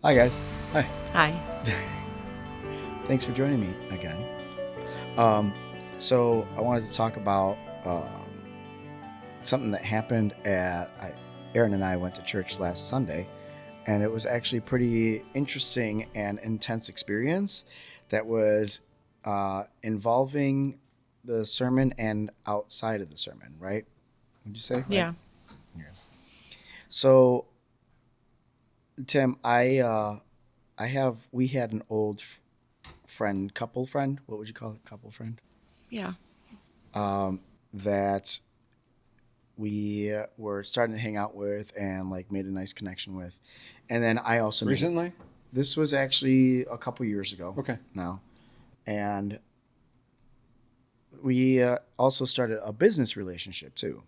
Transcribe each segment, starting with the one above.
Hi, guys. Hi. Hi. Thanks for joining me again. Um, so I wanted to talk about something that happened Aaron and I went to church last Sunday, and it was actually pretty interesting and intense experience that was involving the sermon and outside of the sermon, right? Would you say? Right? Yeah. So, Tim, we had an old couple friend. What would you call it? Couple friend? Yeah. That we were starting to hang out with and like made a nice connection with. And then I also Recently? This was actually a couple years ago. Okay. Now. And we also started a business relationship too.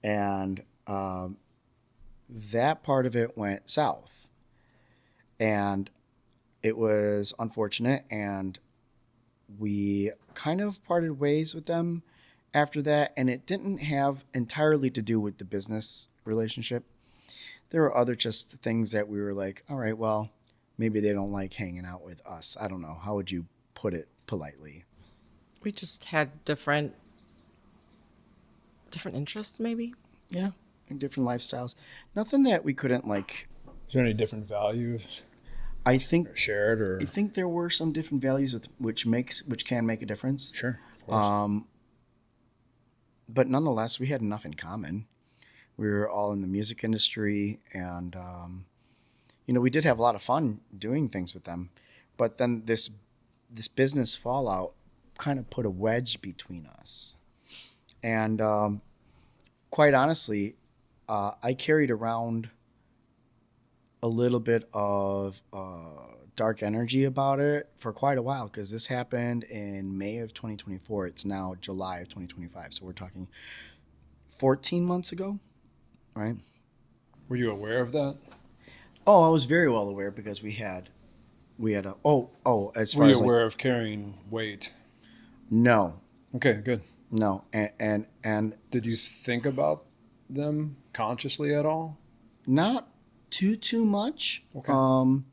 And that part of it went south. And it was unfortunate, and we kind of parted ways with them after that, and it didn't have entirely to do with the business relationship. There were other just things that we were like, all right, well, maybe they don't like hanging out with us. I don't know. How would you put it politely? We just had different interests, maybe. Yeah, and different lifestyles. Nothing that we couldn't like. Is there any different values I think shared or? I think there were some different values which can make a difference. Sure, of course. But nonetheless, we had enough in common. We were all in the music industry, and we did have a lot of fun doing things with them. But then this business fallout kind of put a wedge between us, and quite honestly, I carried around a little bit of dark energy about it for quite a while, because this happened in May of 2024. It's now July of 2025. So we're talking 14 months ago, right? Were you aware of that? Oh, I was very well aware, because we had as Were far you as aware of carrying weight? no, Okay, good. no. And Did you think about them consciously at all? not too much. Okay.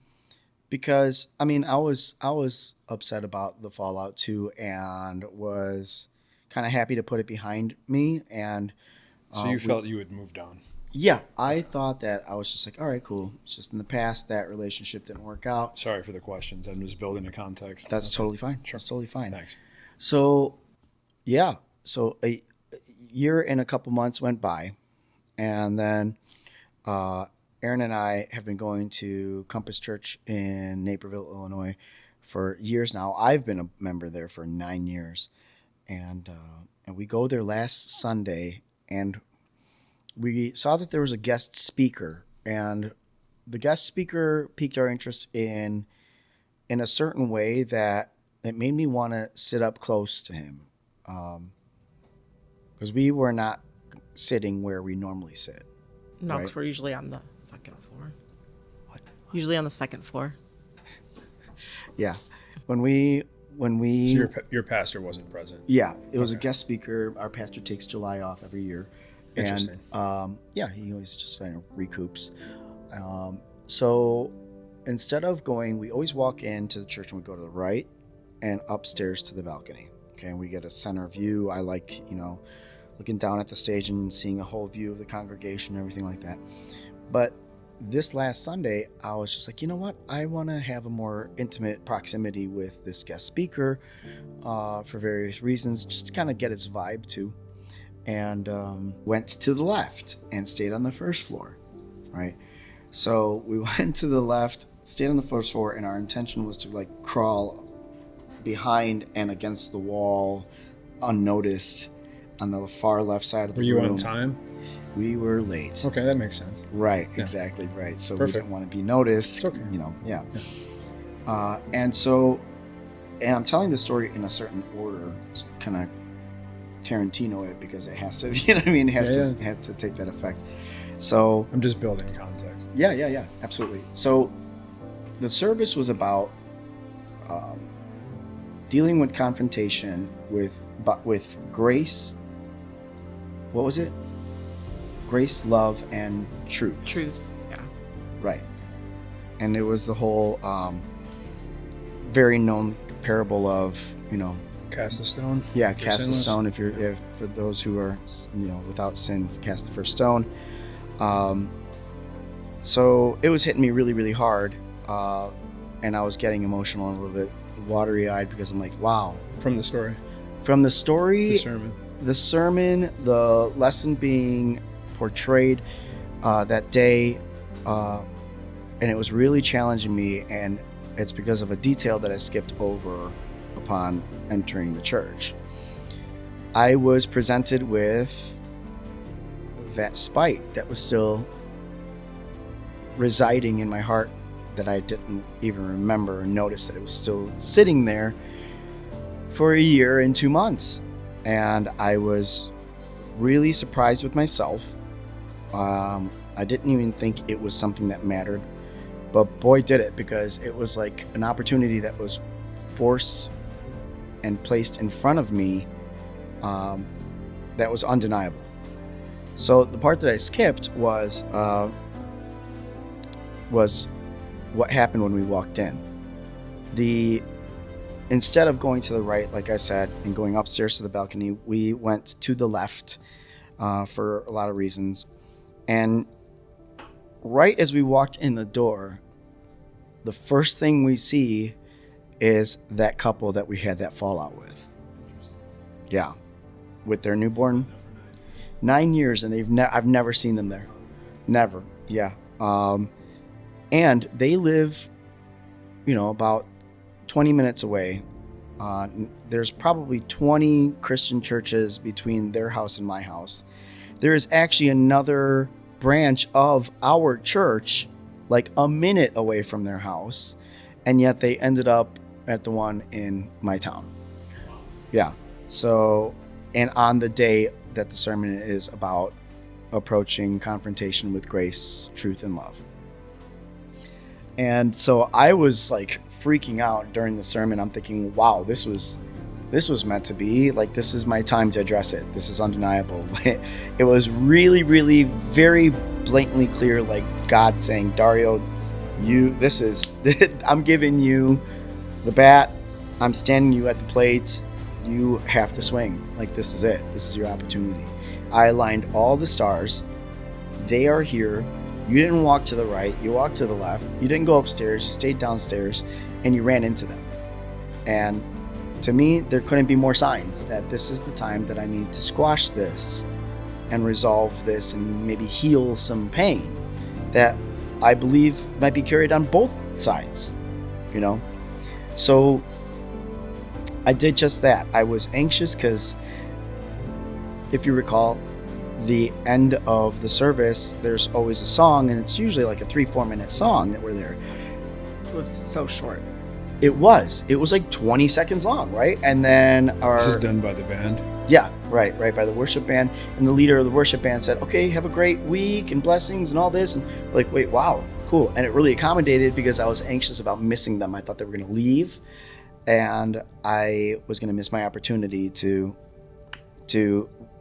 Because I mean, I was upset about the fallout too, and was kind of happy to put it behind me. And So you felt you had moved on. yeah, I thought that I was just like, all right, cool. It's just in the past, that relationship didn't work out. Sorry for the questions. I'm just building a context. That's Okay. totally fine. Sure. That's totally fine. Thanks. So yeah, so a year and a couple months went by, and then Aaron and I have been going to Compass Church in Naperville, Illinois, for years now. I've been a member there for 9 years, and we go there last Sunday, and we saw that there was a guest speaker, and the guest speaker piqued our interest in a certain way that it made me want to sit up close to him, because we were not sitting where we normally sit. No, Right. we're usually on the second floor. What? Usually on the second floor. Yeah, when we So your pastor wasn't present. yeah, it was a Okay. guest speaker. Our pastor takes July off every year, Interesting. and yeah, he always just kind of recoups. So instead of going, we always walk into the church and we go to the right and upstairs to the balcony. Okay, and we get a center view. I like looking down at the stage and seeing a whole view of the congregation and everything like that. But this last Sunday, I was just like, you know what? I want to have a more intimate proximity with this guest speaker for various reasons, just to kind of get his vibe too. And went to the left and stayed on the first floor, right? So we went to the left, stayed on the first floor, and our intention was to like crawl behind and against the wall unnoticed on the far left side of the Were you room. on time? We were late. Okay, that makes sense. Right, Yeah. exactly right. So Perfect. we didn't want to be noticed. It's okay. Yeah. And I'm telling the story in a certain order, kind of Tarantino it, because it has to. You know what I mean? It has Yeah. to have to take that effect. So I'm just building context. yeah, absolutely. So the service was about dealing with confrontation with grace. What was it? Grace, love, and truth. Truth. Yeah. Right. and it was the whole very known parable of, Cast the stone. yeah, If you're cast the sinless. stone. If for those who are, without sin, cast the first stone. So it was hitting me really, really hard, and I was getting emotional and a little bit watery-eyed because I'm like, wow. From the story. From the story, The sermon. the sermon, the lesson being portrayed that day, and it was really challenging me, and it's because of a detail that I skipped over upon entering the church. I was presented with that spite that was still residing in my heart, that I didn't even remember and notice that it was still sitting there for a year and 2 months. And I was really surprised with myself. I didn't even think it was something that mattered, but boy did it, because it was like an opportunity that was forced and placed in front of me, that was undeniable. So the part that I skipped was what happened when we walked in. Instead of going to the right, like I said, and going upstairs to the balcony, we went to the left for a lot of reasons. And right as we walked in the door, the first thing we see is that couple that we had that fallout with. Yeah, with their newborn. 9 years, and I've never seen them there. Never. Yeah. And they live, about 20 minutes away. There's probably 20 Christian churches between their house and my house. There is actually another branch of our church like a minute away from their house, and yet they ended up at the one in my town. Yeah. So, and on the day that the sermon is about approaching confrontation with grace, truth, and love. And so I was like freaking out during the sermon. I'm thinking, wow, this was meant to be. Like, this is my time to address it. This is undeniable. It was really, really very blatantly clear, like God saying, Dario, I'm giving you the bat. I'm standing you at the plate. You have to swing. Like, this is it. This is your opportunity. I aligned all the stars. They are here. You didn't walk to the right. You walked to the left. You didn't go upstairs. You stayed downstairs, and you ran into them. And to me, there couldn't be more signs that this is the time that I need to squash this and resolve this and maybe heal some pain that I believe might be carried on both sides, So I did just that. I was anxious because, if you recall, the end of the service, there's always a song, and it's usually like a 3-4 minute song that we're there. It was so short. It was like 20 seconds long, right? And then This is done by the band. Yeah, right, by the worship band. And the leader of the worship band said, okay, have a great week and blessings and all this. And we're like, wait, wow, cool. And it really accommodated because I was anxious about missing them. I thought they were going to leave, and I was going to miss my opportunity to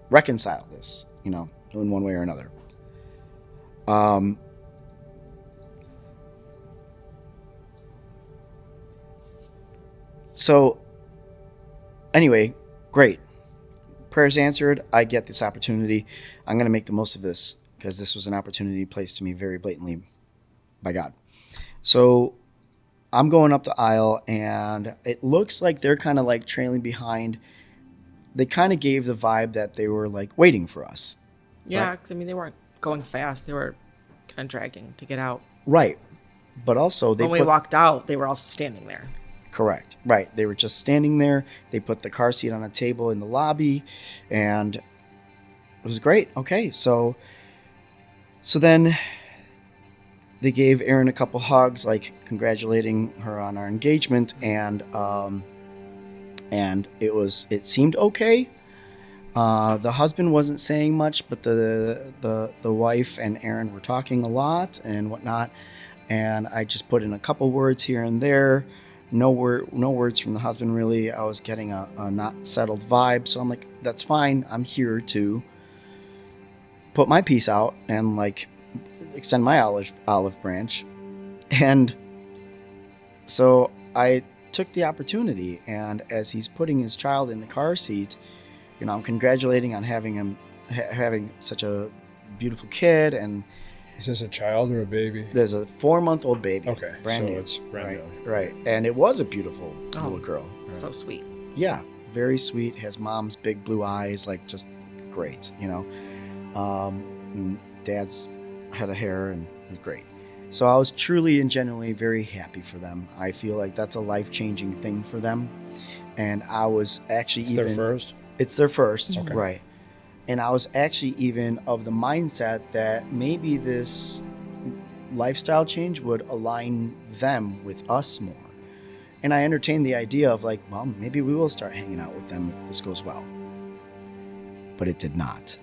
reconcile this, in one way or another. So anyway, great. Prayers answered. I get this opportunity. I'm going to make the most of this because this was an opportunity placed to me very blatantly by God. So I'm going up the aisle, and it looks like they're kind of like trailing behind. They kind of gave the vibe that they were like waiting for us. Yeah, Right. 'cause, they weren't going fast. They were kind of dragging to get out. Right. But also When we walked out, they were also standing there. Correct. Right. They were just standing there. They put the car seat on a table in the lobby, and it was great. Okay. So then they gave Erin a couple hugs, like congratulating her on our engagement, and it seemed okay. The husband wasn't saying much, but the wife and Erin were talking a lot and whatnot, and I just put in a couple words here and there. No words from the husband, really. I was getting a not settled vibe, so I'm like, that's fine. I'm here to put my piece out and like extend my olive branch. And so I took the opportunity, and as he's putting his child in the car seat, I'm congratulating on having him having such a beautiful kid. And Is this a child or a baby? there's a 4-month-old baby. Okay, brand so new. it's brand new. Right. And it was a beautiful little girl. So sweet. Yeah, very sweet. Has mom's big blue eyes, like just great. And dad's head of hair, and it was great. So I was truly and genuinely very happy for them. I feel like that's a life-changing thing for them. And I was actually It's their first? It's their first, Okay. right. And I was actually even of the mindset that maybe this lifestyle change would align them with us more. And I entertained the idea of like, well, maybe we will start hanging out with them if this goes well. But it did not.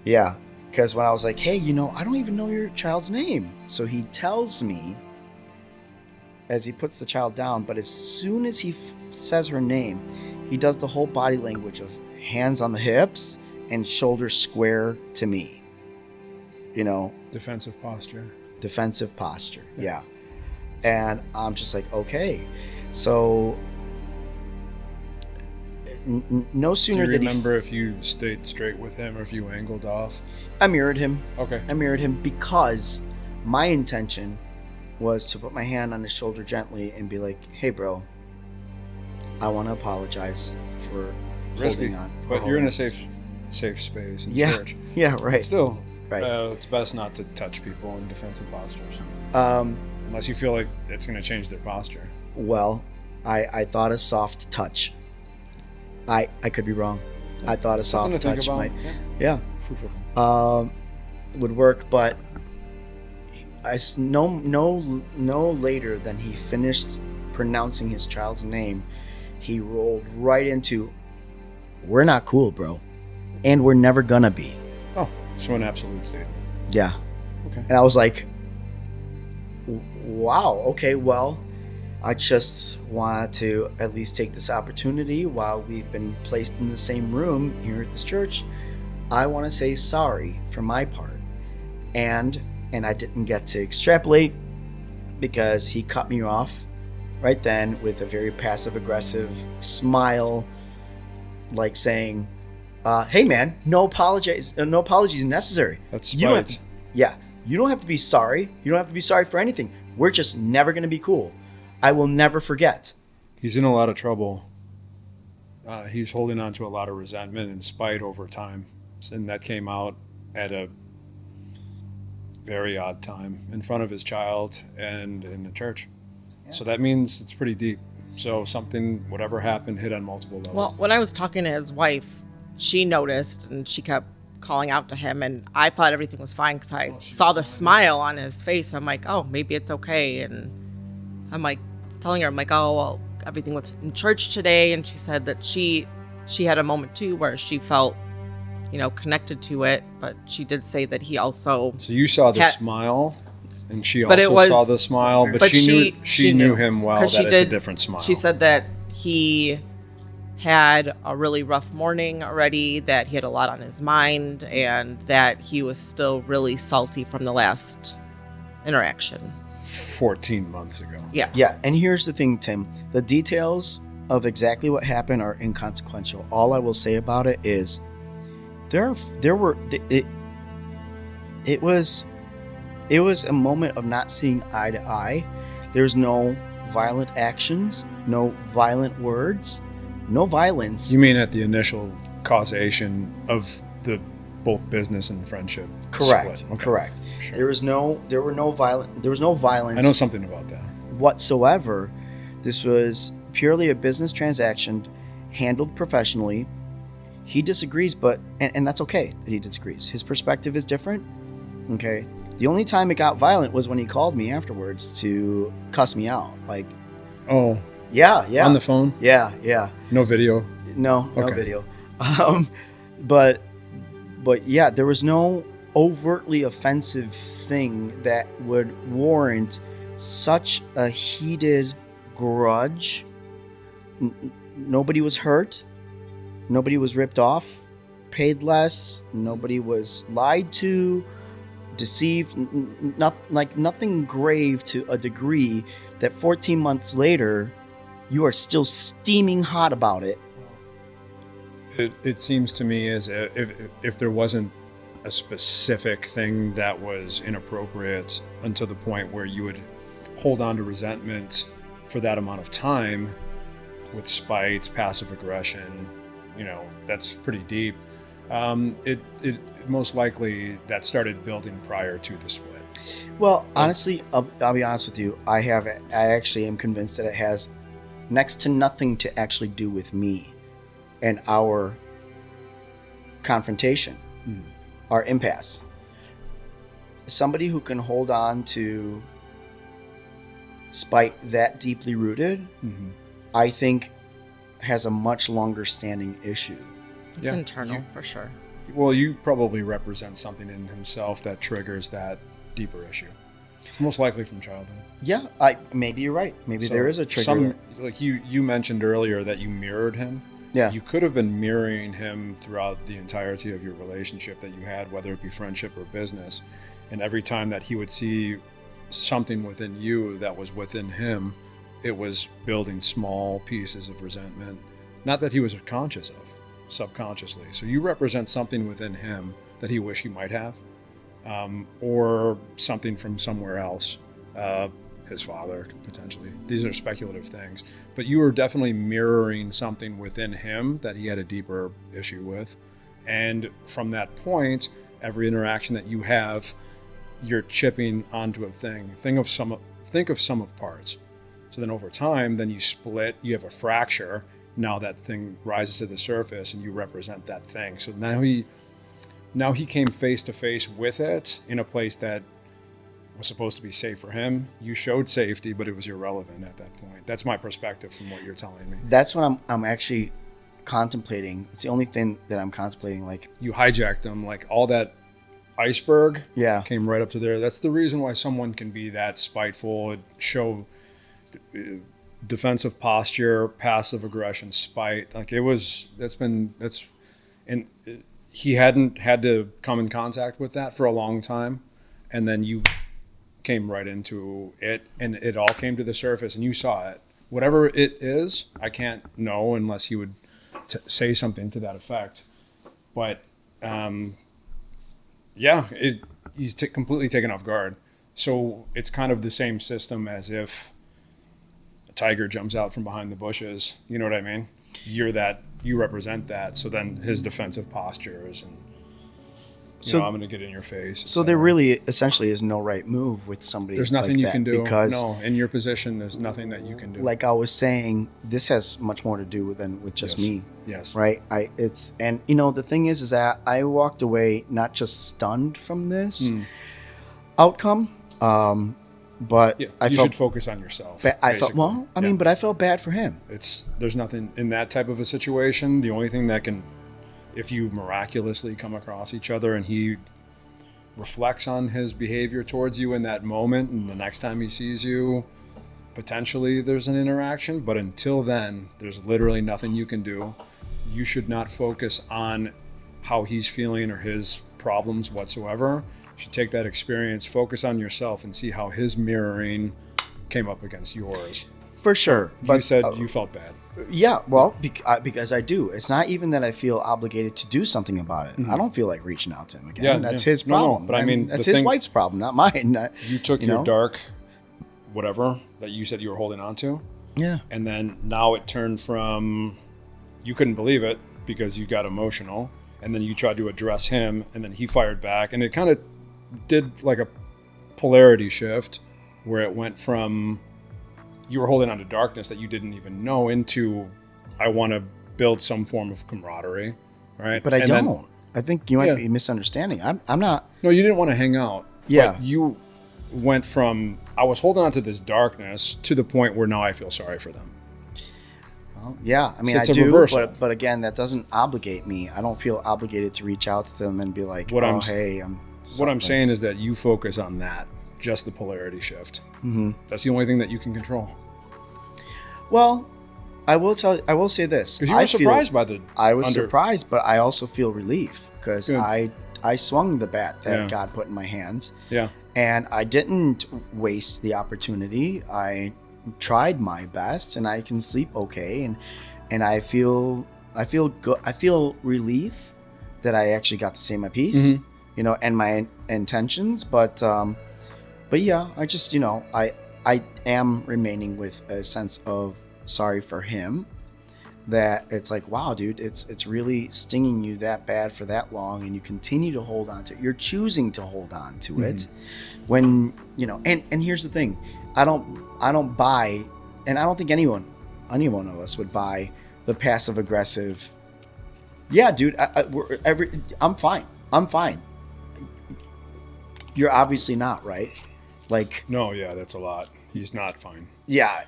Yeah, because when I was like, hey, I don't even know your child's name. So he tells me as he puts the child down, but as soon as he says her name, he does the whole body language of hands on the hips and shoulders square to me. Defensive posture. Defensive posture. Yeah. And I'm just like, okay. So no Do sooner you did remember if you stayed straight with him or if you angled off? I mirrored him. Okay. I mirrored him because my intention was to put my hand on his shoulder gently and be like, hey, bro, I want to apologize for Risky, holding on. but you're in a safe space in Yeah. church. Yeah, right. Still, Right. it's best not to touch people in defensive postures. Um, Unless you feel like it's going to change their posture. well, I thought a soft touch. I could be wrong. I thought a soft Something to think touch about. might, Yeah. yeah, Food for thought. would work. But no later than he finished pronouncing his child's name, he rolled right into, "We're not cool, bro, and we're never gonna be." Oh, so an absolute statement. Yeah. Okay. And I was like, wow, okay, well, I just wanted to at least take this opportunity while we've been placed in the same room here at this church. I want to say sorry for my part. And I didn't get to extrapolate because he cut me off right then with a very passive aggressive smile, like saying, hey man, no apologies necessary. That's You don't have spite. you don't have to be sorry. You don't have to be sorry for anything. We're just never going to be cool. I will never forget. He's in a lot of trouble. He's holding on to a lot of resentment and spite over time. And that came out at a very odd time in front of his child and in the church. Yeah. So that means it's pretty deep. So something, whatever happened, hit on multiple levels. Well, when I was talking to his wife, she noticed and she kept calling out to him, and I thought everything was fine because I saw the smile on his face. I'm like, oh, maybe it's okay. And I'm like telling her, I'm like, oh, well, everything was in church today. And she said that she had a moment too where she felt, connected to it. But she did say that he also. So you saw the had- smile, and she But it also was- saw the smile, but she knew him well, 'cause that it's a different smile. She said that he had a really rough morning already, that he had a lot on his mind, and that he was still really salty from the last interaction. 14 months ago. Yeah. Yeah, and here's the thing, Tim. The details of exactly what happened are inconsequential. All I will say about it is it was a moment of not seeing eye to eye. There's no violent actions, no violent words, no violence. You mean at the initial causation of the both business and friendship? Correct. split? Okay. Correct. Sure. There was no violence I know something about that. whatsoever. This was purely a business transaction handled professionally. He disagrees, but and that's okay that he disagrees. His perspective is different. Okay. The only time it got violent was when he called me afterwards to cuss me out. Like, Oh, yeah, on the phone? yeah. No video? No Okay. video. But yeah, there was no overtly offensive thing that would warrant such a heated grudge. Nobody was hurt. Nobody was ripped off, paid less. Nobody was lied to, deceived, nothing grave to a degree that 14 months later, you are still steaming hot about it. It seems to me as if there wasn't a specific thing that was inappropriate until the point where you would hold on to resentment for that amount of time with spite, passive aggression, that's pretty deep. It most likely that started building prior to the split. Well, honestly, I'll be honest with you. I actually am convinced that it has next to nothing to actually do with me and our confrontation, our impasse. Somebody who can hold on to spite that deeply rooted, I think, has a much longer standing issue. It's internal for sure. Well, you probably represent something in himself that triggers that deeper issue. It's most likely from childhood. Yeah, maybe you're right. Maybe there is a trigger. Like you mentioned earlier that you mirrored him. Yeah. You could have been mirroring him throughout the entirety of your relationship that you had, whether it be friendship or business. And every time that he would see something within you that was within him, it was building small pieces of resentment. Not that he was conscious of, subconsciously. So you represent something within him that he wished he might have, or something from somewhere else. His father, potentially. These are speculative things. But you were definitely mirroring something within him that he had a deeper issue with. And from that point, every interaction that you have, you're chipping onto a thing. Think of sum of parts. So then over time, then you split, you have a fracture. Now that thing rises to the surface and you represent that thing. So now he came face to face with it in a place that was supposed to be safe for him. You showed safety, but it was irrelevant at that point. That's my perspective from what you're telling me. That's what I'm actually contemplating. It's the only thing that I'm contemplating. Like, you hijacked them, like all that iceberg came right up to there. That's the reason why someone can be that spiteful, show defensive posture, passive aggression, spite. Like and he hadn't had to come in contact with that for a long time. And then you came right into it, and it all came to the surface, and you saw it. Whatever it is, I can't know unless he would say something to that effect. But he's completely taken off guard. So it's kind of the same system as if a tiger jumps out from behind the bushes. You know what I mean? You represent that. So then his defensive postures and. So I'm going to get in your face. So there really essentially is no right move with somebody. There's nothing like you that can do. Because, no, in your position, there's nothing that you can do. Like I was saying, this has much more to do than with just me. Yes. Right. The thing is that I walked away not just stunned from this outcome, but you should focus on yourself. But I felt bad for him. There's nothing in that type of a situation. The only thing that can, if you miraculously come across each other and he reflects on his behavior towards you in that moment, and the next time he sees you, potentially there's an interaction. But until then, there's literally nothing you can do. You should not focus on how he's feeling or his problems whatsoever. You should take that experience, focus on yourself, and see how his mirroring came up against yours. For sure. But you said you felt bad. Yeah, well, because I do. It's not even that I feel obligated to do something about it. I don't feel like reaching out to him again. That's his problem. No, but I mean, that's his wife's problem, not mine. You took your dark whatever that you said you were holding on to. Yeah. And then now it turned from you couldn't believe it because you got emotional, and then you tried to address him, and then he fired back, and it kind of did like a polarity shift where it went from you were holding on to darkness that you didn't even know into I want to build some form of camaraderie, right? But I don't. I think you might be misunderstanding. I'm not. No, you didn't want to hang out. Yeah. But you went from I was holding on to this darkness to the point where now I feel sorry for them. Well, yeah. I mean, so I do. Reversal. But again, that doesn't obligate me. I don't feel obligated to reach out to them and be like, what I'm saying is that you focus on that. Just the polarity shift. Mm-hmm. That's the only thing that you can control. Well, I will say this. Because you were surprised by the. I was surprised, but I also feel relief because I I swung the bat that Yeah. God put in my hands, Yeah. and I didn't waste the opportunity. I tried my best, and I can sleep okay, and I feel good. I feel relief that I actually got to say my piece, Mhm. you know, and my intentions. But yeah, I just, you know, I am remaining with a sense of sorry for him. That it's like, wow, dude, it's really stinging you that bad for that long, and you continue to hold on to it. You're choosing to hold on to it when, you know. And here's the thing, I don't buy, and I don't think any one of us would buy the passive aggressive. Yeah, dude, I'm fine. I'm fine. You're obviously not, right? Like, No, yeah, that's a lot. He's not fine. yeah,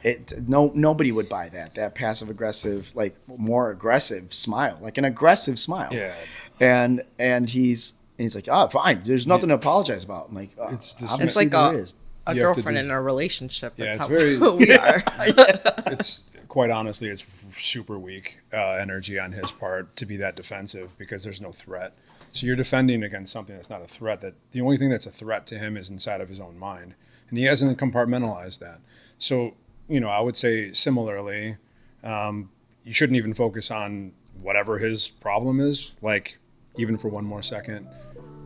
nobody would buy that passive aggressive, like more aggressive smile, like an aggressive smile. Yeah. And he's like, oh, fine, there's nothing to apologize about. I'm like, It's just- obviously It's like there a is. a You have to girlfriend do- in a relationship. Yeah, That's it's how very- we are. It's quite honestly, it's super weak energy on his part to be that defensive because there's no threat. So you're defending against something that's not a threat. That the only thing that's a threat to him is inside of his own mind, and he hasn't compartmentalized that. So I would say similarly, you shouldn't even focus on whatever his problem is. Like even for one more second,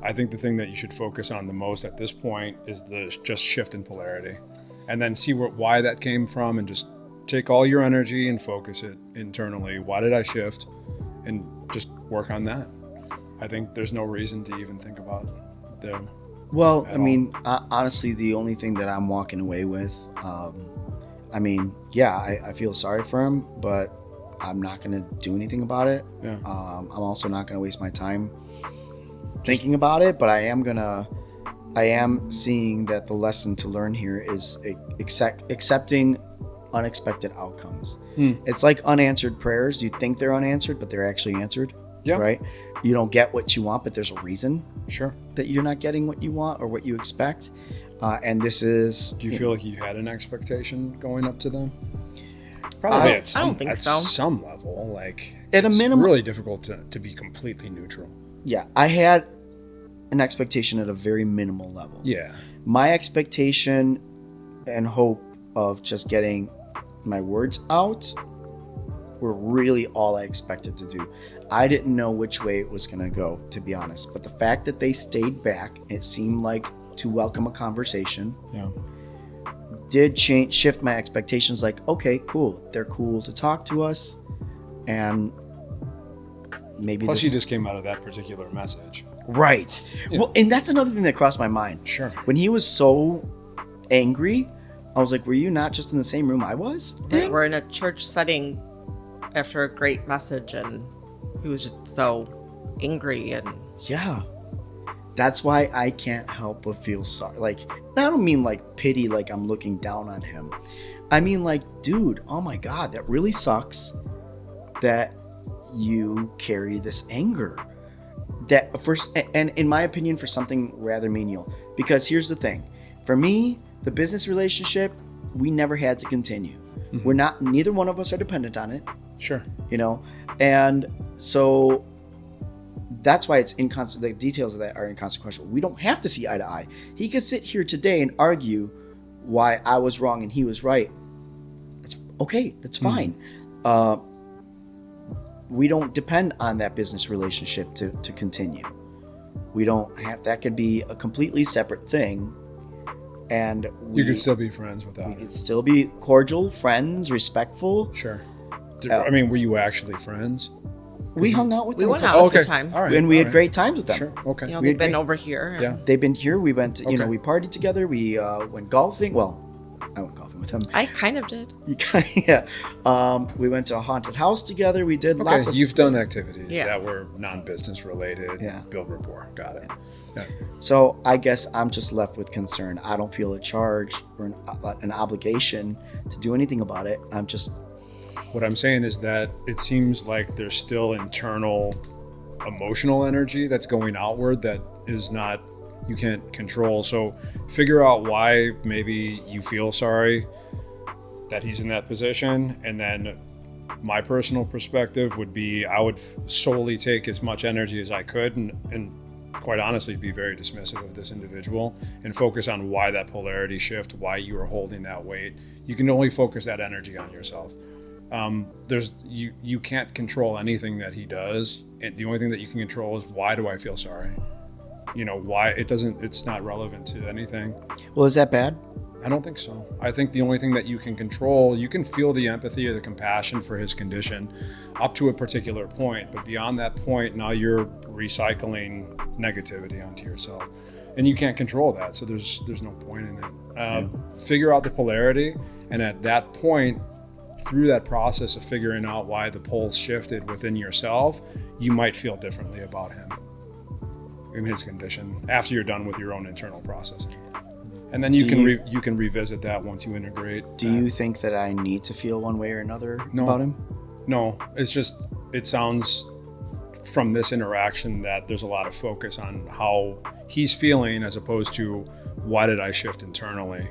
I think the thing that you should focus on the most at this point is the just shift in polarity, and then see why that came from, and just take all your energy and focus it internally. Why did I shift? And just work on that. I think there's no reason to even think about them. Well, at I mean, honestly, the only thing that I'm walking away with, I mean, yeah, I feel sorry for him, but I'm not going to do anything about it. Yeah. I'm also not going to waste my time thinking about it, but I am seeing that the lesson to learn here is accepting unexpected outcomes. It's like unanswered prayers. You think they're unanswered, but they're actually answered. Yeah. Right? You don't get what you want, but there's a reason Sure. that you're not getting what you want or what you expect. And this is... Do you feel like you had an expectation going up to them? I Probably at don't think at so. some level. Like At a it's minimum- really difficult to be completely neutral. Yeah, I had an expectation at a very minimal level. Yeah. My expectation and hope of just getting my words out were really all I expected to do. I didn't know which way it was going to go, to be honest. But the fact that they stayed back, it seemed like to welcome a conversation, Yeah. did shift my expectations. Like, okay, cool. They're cool to talk to us. And maybe Plus, this... you just came out of that particular message. Right. Yeah. Well, and that's another thing that crossed my mind. Sure. When he was so angry, I was like, were you not just in the same room I was? Right, we're in a church setting after a great message, and he was just so angry. And Yeah. That's why I can't help but feel sorry. Like, I don't mean like pity, like I'm looking down on him. I mean like, dude, oh my God, that really sucks that you carry this anger. That first, and in my opinion, for something rather menial. Because here's the thing. For me, the business relationship, we never had to continue. We're not, neither one of us are dependent on it. Sure. And so that's why it's the details of that are inconsequential. We don't have to see eye to eye. He could sit here today and argue why I was wrong and he was right. That's okay. That's fine. We don't depend on that business relationship to continue. We don't have, that could be a completely separate thing. And You could still be friends without we it. could still be cordial, friends, respectful. Sure. I mean, were you actually friends? We hung out with we them went a out couple- a few okay. times. All right. and we had great times with them. Sure. Okay. You know, We they've had been great- over here. And Yeah. They've been here. We went, to, Okay. we partied together. We went golfing. Well, I went golfing with them. I kind of did. Yeah. We went to a haunted house together. We did Okay. lots of. You've done activities Yeah. that were non-business related. Yeah. Build rapport. Got it. Yeah. So I guess I'm just left with concern. I don't feel a charge or an obligation to do anything about it. I'm just. What I'm saying is that it seems like there's still internal emotional energy that's going outward that is not, you can't control. So figure out why maybe you feel sorry that he's in that position. And then my personal perspective would be I would solely take as much energy as I could and quite honestly, be very dismissive of this individual and focus on why that polarity shift, why you are holding that weight. You can only focus that energy on yourself. You can't control anything that he does. And the only thing that you can control is, why do I feel sorry? Why it's not relevant to anything. Well, is that bad? I don't think so. I think the only thing that you can control, you can feel the empathy or the compassion for his condition up to a particular point. But beyond that point, now you're recycling negativity onto yourself. And you can't control that. So there's no point in it. Figure out the polarity. And at that point, through that process of figuring out why the poles shifted within yourself, you might feel differently about him in his condition after you're done with your own internal processing. And then you can revisit that once you integrate. Do you think that I need to feel one way or another about him? No, it's just, it sounds from this interaction that there's a lot of focus on how he's feeling as opposed to why did I shift internally,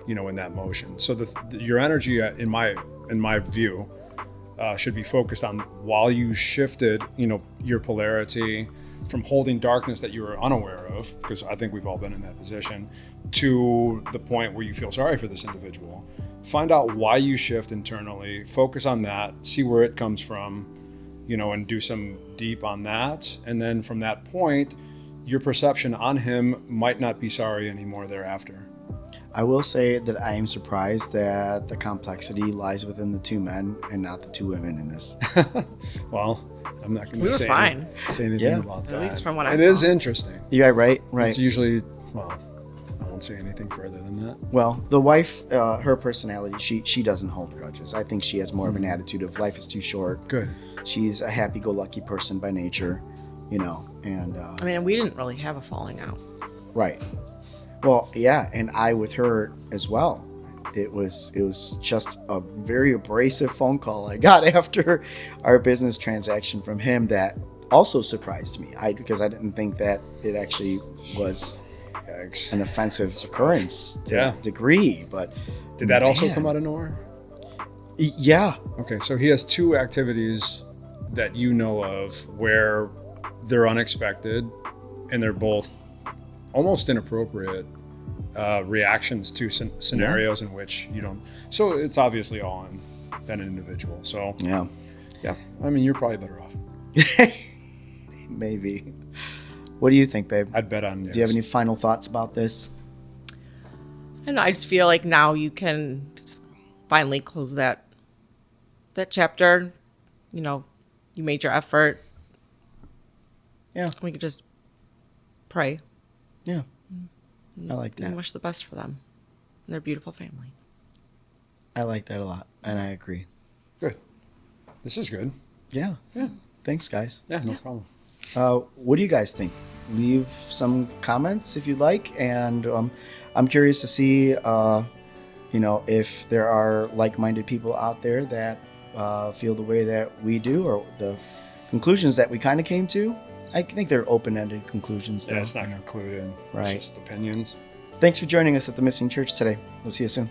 in that motion. So your energy, in my view, should be focused on while you shifted, your polarity from holding darkness that you were unaware of, because I think we've all been in that position, to the point where you feel sorry for this individual. Find out why you shift internally, focus on that, see where it comes from, and do some deep on that. And then from that point, your perception on him might not be sorry anymore thereafter. I will say that I am surprised that the complexity lies within the two men and not the two women in this. Well, I'm not going to say anything about that. At least from what I saw. It is interesting. Yeah, right. It's usually, I won't say anything further than that. Well, the wife, her personality, she doesn't hold grudges. I think she has more of an attitude of life is too short. Good. She's a happy-go-lucky person by nature, and... we didn't really have a falling out. Right. Well, yeah, and I with her as well. It was just a very abrasive phone call I got after our business transaction from him that also surprised me. Because I didn't think that it actually was an offensive occurrence to a degree. But did that also come out of nowhere? Yeah. Okay, so he has two activities that you know of where they're unexpected and they're both almost inappropriate reactions to scenarios in which you don't. So it's obviously all on that individual. So yeah. You're probably better off. Maybe. What do you think, babe? I'd bet on yes. Do you have any final thoughts about this? I don't know. I just feel like now you can just finally close that chapter. You made your effort. Yeah. We could just pray. Yeah. I like that. And wish the best for them and their beautiful family. I like that a lot, and I agree. Good. This is good. Yeah. Thanks, guys. Yeah, no problem. What do you guys think? Leave some comments if you'd like, and I'm curious to see, if there are like-minded people out there that feel the way that we do, or the conclusions that we kind of came to. I think they're open-ended conclusions. Yeah, it's not concluded. Right. It's just opinions. Thanks for joining us at the Missing Church today. We'll see you soon.